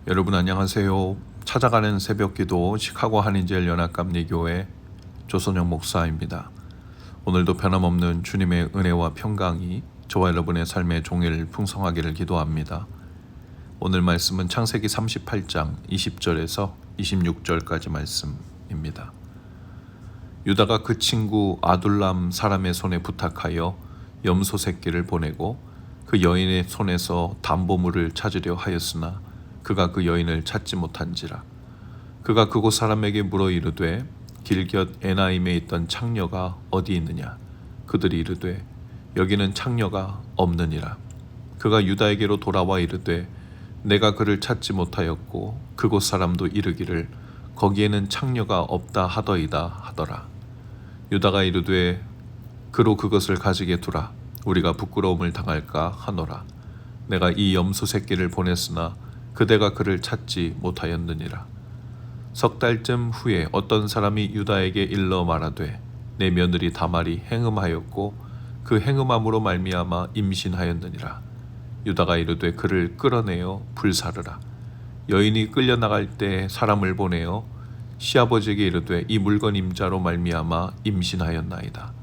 여러분 안녕하세요. 찾아가는 새벽기도 시카고 한인제일 연합감리교회 조선영 목사입니다. 오늘도 변함없는 주님의 은혜와 평강이 저와 여러분의 삶의 종일 풍성하기를 기도합니다. 오늘 말씀은 창세기 38장 20절에서 26절까지 말씀입니다. 유다가 그 친구 아둘람 사람의 손에 부탁하여 염소 새끼를 보내고 그 여인의 손에서 담보물을 찾으려 하였으나 그가 그 여인을 찾지 못한지라. 그가 그곳 사람에게 물어 이르되 길곁 에나임에 있던 창녀가 어디 있느냐. 그들이 이르되 여기는 창녀가 없느니라. 그가 유다에게로 돌아와 이르되 내가 그를 찾지 못하였고 그곳 사람도 이르기를 거기에는 창녀가 없다 하더이다 하더라. 유다가 이르되 그로 그것을 가지게 두라. 우리가 부끄러움을 당할까 하노라. 내가 이 염소 새끼를 보냈으나 그대가 그를 찾지 못하였느니라. 석 달쯤 후에 어떤 사람이 유다에게 일러 말하되 내 며느리 다말이 행음하였고 그 행음함으로 말미암아 임신하였느니라. 유다가 이르되 그를 끌어내어 불사르라. 여인이 끌려나갈 때 사람을 보내어 시아버지에게 이르되 이 물건 임자로 말미암아 임신하였나이다.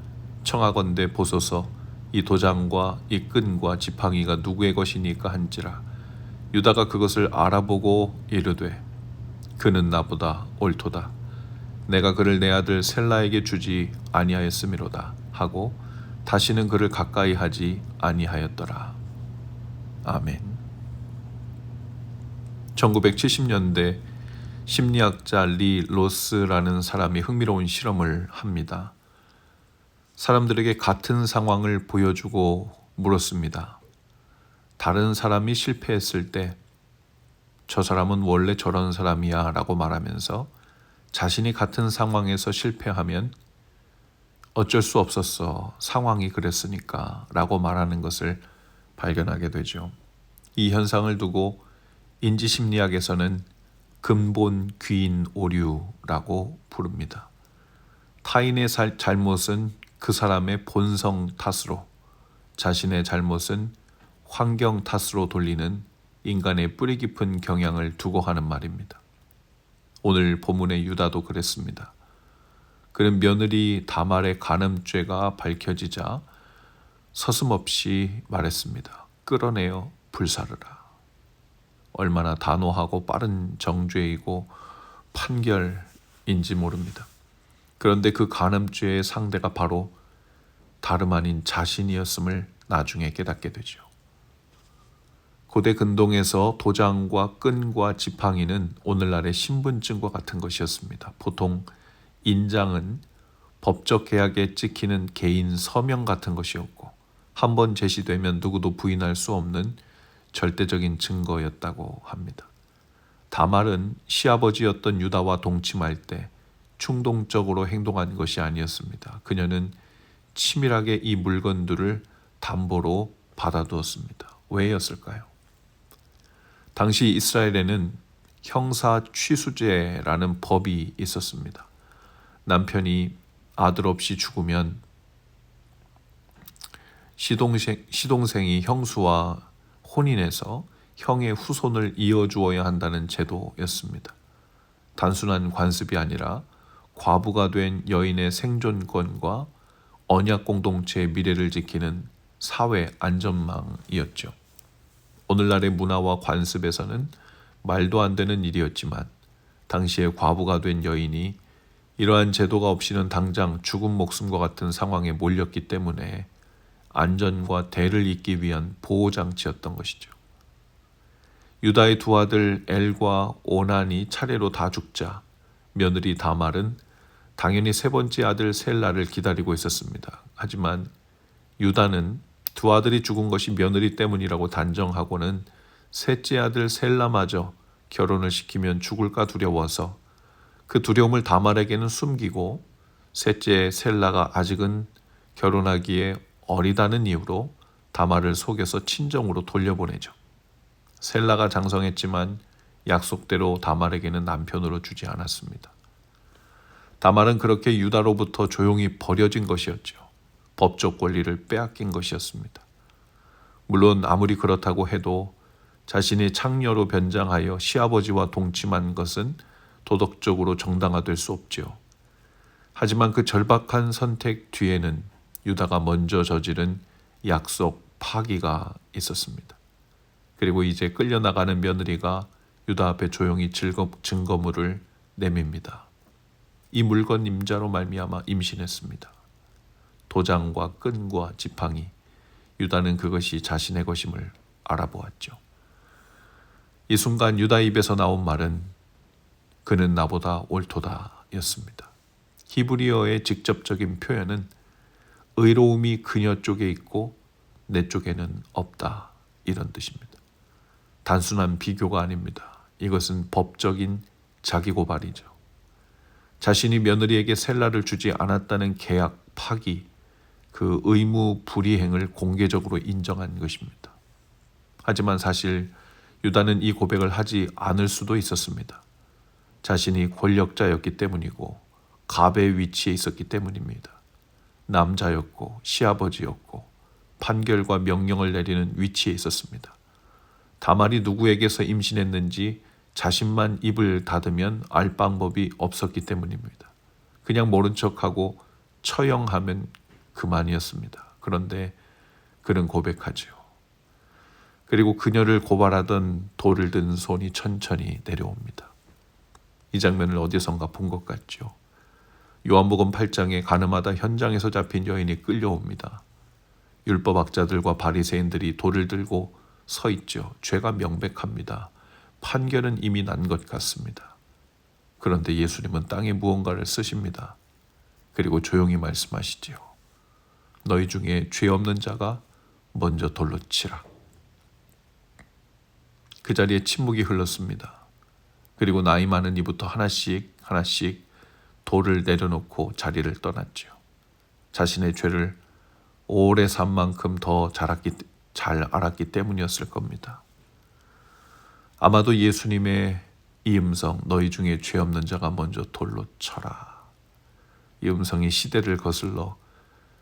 청하건대 보소서 이 도장과 이 끈과 지팡이가 누구의 것이니까 한지라. 유다가 그것을 알아보고 이르되 그는 나보다 옳도다. 내가 그를 내 아들 셀라에게 주지 아니하였음이로다 하고 다시는 그를 가까이 하지 아니하였더라. 아멘. 1970년대 심리학자 리 로스라는 사람이 흥미로운 실험을 합니다. 사람들에게 같은 상황을 보여주고 물었습니다. 다른 사람이 실패했을 때 저 사람은 원래 저런 사람이야 라고 말하면서 자신이 같은 상황에서 실패하면 어쩔 수 없었어. 상황이 그랬으니까 라고 말하는 것을 발견하게 되죠. 이 현상을 두고 인지심리학에서는 근본 귀인 오류라고 부릅니다. 타인의 잘못은 그 사람의 본성 탓으로, 자신의 잘못은 환경 탓으로 돌리는 인간의 뿌리 깊은 경향을 두고 하는 말입니다. 오늘 본문의 유다도 그랬습니다. 그는 며느리 다말의 간음죄가 밝혀지자 서슴없이 말했습니다. 끌어내어 불사르라. 얼마나 단호하고 빠른 정죄이고 판결인지 모릅니다. 그런데 그 간음죄의 상대가 바로 다름 아닌 자신이었음을 나중에 깨닫게 되죠. 고대 근동에서 도장과 끈과 지팡이는 오늘날의 신분증과 같은 것이었습니다. 보통 인장은 법적 계약에 찍히는 개인 서명 같은 것이었고 한번 제시되면 누구도 부인할 수 없는 절대적인 증거였다고 합니다. 다말은 시아버지였던 유다와 동침할 때 충동적으로 행동한 것이 아니었습니다. 그녀는 치밀하게 이 물건들을 담보로 받아두었습니다. 왜였을까요? 당시 이스라엘에는 형사 취수제라는 법이 있었습니다. 남편이 아들 없이 죽으면 시동생이 형수와 혼인해서 형의 후손을 이어주어야 한다는 제도였습니다. 단순한 관습이 아니라 과부가 된 여인의 생존권과 언약 공동체의 미래를 지키는 사회 안전망이었죠. 오늘날의 문화와 관습에서는 말도 안 되는 일이었지만 당시에 과부가 된 여인이 이러한 제도가 없이는 당장 죽은 목숨과 같은 상황에 몰렸기 때문에 안전과 대를 잇기 위한 보호장치였던 것이죠. 유다의 두 아들 엘과 오난이 차례로 다 죽자 며느리 다말은 당연히 세 번째 아들 셀라를 기다리고 있었습니다. 하지만 유다는 두 아들이 죽은 것이 며느리 때문이라고 단정하고는 셋째 아들 셀라마저 결혼을 시키면 죽을까 두려워서 그 두려움을 다말에게는 숨기고 셋째 셀라가 아직은 결혼하기에 어리다는 이유로 다말을 속여서 친정으로 돌려보내죠. 셀라가 장성했지만 약속대로 다말에게는 남편으로 주지 않았습니다. 다말은 그렇게 유다로부터 조용히 버려진 것이었죠. 법적 권리를 빼앗긴 것이었습니다. 물론 아무리 그렇다고 해도 자신이 창녀로 변장하여 시아버지와 동침한 것은 도덕적으로 정당화될 수 없지요. 하지만 그 절박한 선택 뒤에는 유다가 먼저 저지른 약속 파기가 있었습니다. 그리고 이제 끌려나가는 며느리가 유다 앞에 조용히 증거물을 내밉니다. 이 물건 임자로 말미암아 임신했습니다. 도장과 끈과 지팡이, 유다는 그것이 자신의 것임을 알아보았죠. 이 순간 유다 입에서 나온 말은 그는 나보다 옳도다 였습니다. 히브리어의 직접적인 표현은 의로움이 그녀 쪽에 있고 내 쪽에는 없다, 이런 뜻입니다. 단순한 비교가 아닙니다. 이것은 법적인 자기 고발이죠. 자신이 며느리에게 셀라를 주지 않았다는 계약 파기, 그 의무 불이행을 공개적으로 인정한 것입니다. 하지만 사실 유다는 이 고백을 하지 않을 수도 있었습니다. 자신이 권력자였기 때문이고 갑의 위치에 있었기 때문입니다. 남자였고 시아버지였고 판결과 명령을 내리는 위치에 있었습니다. 다말이 누구에게서 임신했는지 자신만 입을 닫으면 알 방법이 없었기 때문입니다. 그냥 모른 척하고 처형하면 그만이었습니다. 그런데 그는 고백하죠. 그리고 그녀를 고발하던 돌을 든 손이 천천히 내려옵니다. 이 장면을 어디선가 본 것 같죠. 요한복음 8장에 가늠하다 현장에서 잡힌 여인이 끌려옵니다. 율법학자들과 바리새인들이 돌을 들고 서 있죠. 죄가 명백합니다. 판결은 이미 난 것 같습니다. 그런데 예수님은 땅에 무언가를 쓰십니다. 그리고 조용히 말씀하시지요. 너희 중에 죄 없는 자가 먼저 돌로 치라. 그 자리에 침묵이 흘렀습니다. 그리고 나이 많은 이부터 하나씩 돌을 내려놓고 자리를 떠났죠. 자신의 죄를 오래 산 만큼 더 잘 알았기 때문이었을 겁니다. 아마도 예수님의 이 음성, 너희 중에 죄 없는 자가 먼저 돌로 쳐라. 이 음성이 시대를 거슬러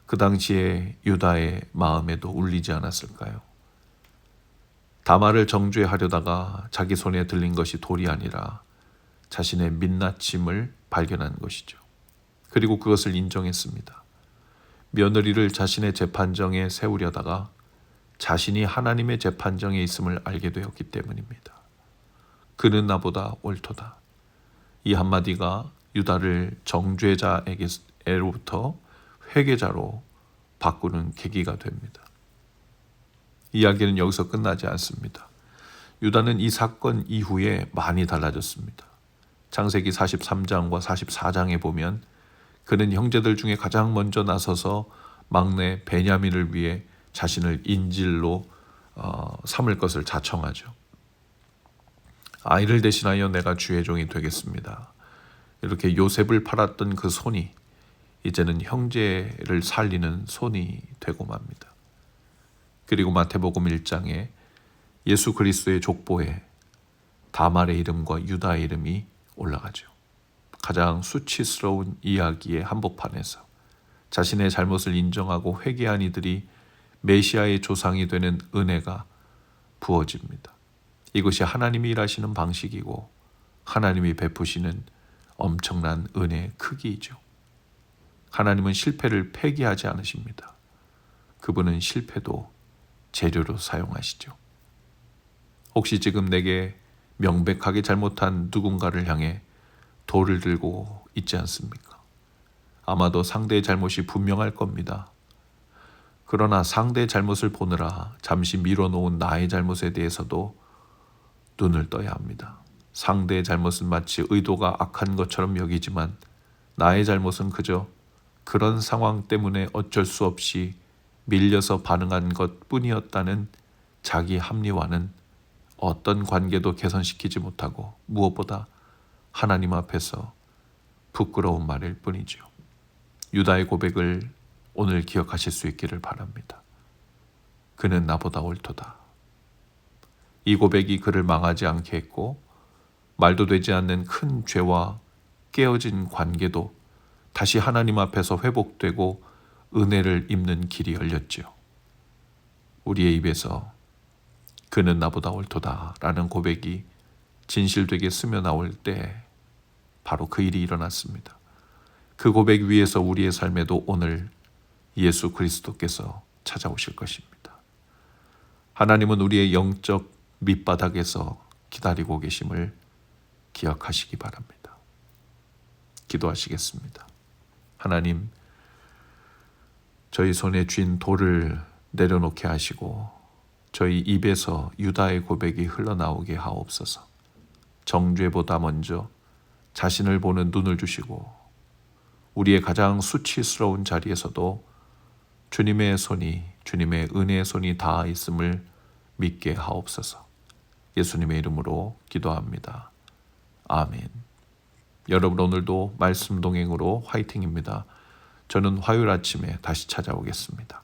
그 당시에 유다의 마음에도 울리지 않았을까요? 다말을 정죄하려다가 자기 손에 들린 것이 돌이 아니라 자신의 민낯임을 발견한 것이죠. 그리고 그것을 인정했습니다. 며느리를 자신의 재판정에 세우려다가 자신이 하나님의 재판정에 있음을 알게 되었기 때문입니다. 그는 나보다 옳도다. 이 한마디가 유다를 정죄자에게로부터 회개자로 바꾸는 계기가 됩니다. 이야기는 여기서 끝나지 않습니다. 유다는 이 사건 이후에 많이 달라졌습니다. 창세기 43장과 44장에 보면 그는 형제들 중에 가장 먼저 나서서 막내 베냐민을 위해 자신을 인질로 삼을 것을 자청하죠. 아이를 대신하여 내가 주의 종이 되겠습니다. 이렇게 요셉을 팔았던 그 손이 이제는 형제를 살리는 손이 되고 맙니다. 그리고 마태복음 1장에 예수 그리스도의 족보에 다말의 이름과 유다의 이름이 올라가죠. 가장 수치스러운 이야기의 한복판에서 자신의 잘못을 인정하고 회개한 이들이 메시아의 조상이 되는 은혜가 부어집니다. 이것이 하나님이 일하시는 방식이고 하나님이 베푸시는 엄청난 은혜의 크기이죠. 하나님은 실패를 폐기하지 않으십니다. 그분은 실패도 재료로 사용하시죠. 혹시 지금 내게 명백하게 잘못한 누군가를 향해 돌을 들고 있지 않습니까? 아마도 상대의 잘못이 분명할 겁니다. 그러나 상대의 잘못을 보느라 잠시 미뤄놓은 나의 잘못에 대해서도 눈을 떠야 합니다. 상대의 잘못은 마치 의도가 악한 것처럼 여기지만 나의 잘못은 그저 그런 상황 때문에 어쩔 수 없이 밀려서 반응한 것뿐이었다는 자기 합리화는 어떤 관계도 개선시키지 못하고 무엇보다 하나님 앞에서 부끄러운 말일 뿐이죠. 유다의 고백을 오늘 기억하실 수 있기를 바랍니다. 그는 나보다 옳도다. 이 고백이 그를 망하지 않게 했고 말도 되지 않는 큰 죄와 깨어진 관계도 다시 하나님 앞에서 회복되고 은혜를 입는 길이 열렸지요. 우리의 입에서 그는 나보다 옳도다 라는 고백이 진실되게 스며 나올 때 바로 그 일이 일어났습니다. 그 고백 위에서 우리의 삶에도 오늘 예수 그리스도께서 찾아오실 것입니다. 하나님은 우리의 영적 밑바닥에서 기다리고 계심을 기억하시기 바랍니다. 기도하시겠습니다. 하나님, 저희 손에 쥔 돌을 내려놓게 하시고 저희 입에서 유다의 고백이 흘러나오게 하옵소서. 정죄보다 먼저 자신을 보는 눈을 주시고 우리의 가장 수치스러운 자리에서도 주님의 손이, 주님의 은혜의 손이 닿아 있음을 믿게 하옵소서. 예수님의 이름으로 기도합니다. 아멘. 여러분, 오늘도 말씀 동행으로 화이팅입니다. 저는 화요일 아침에 다시 찾아오겠습니다.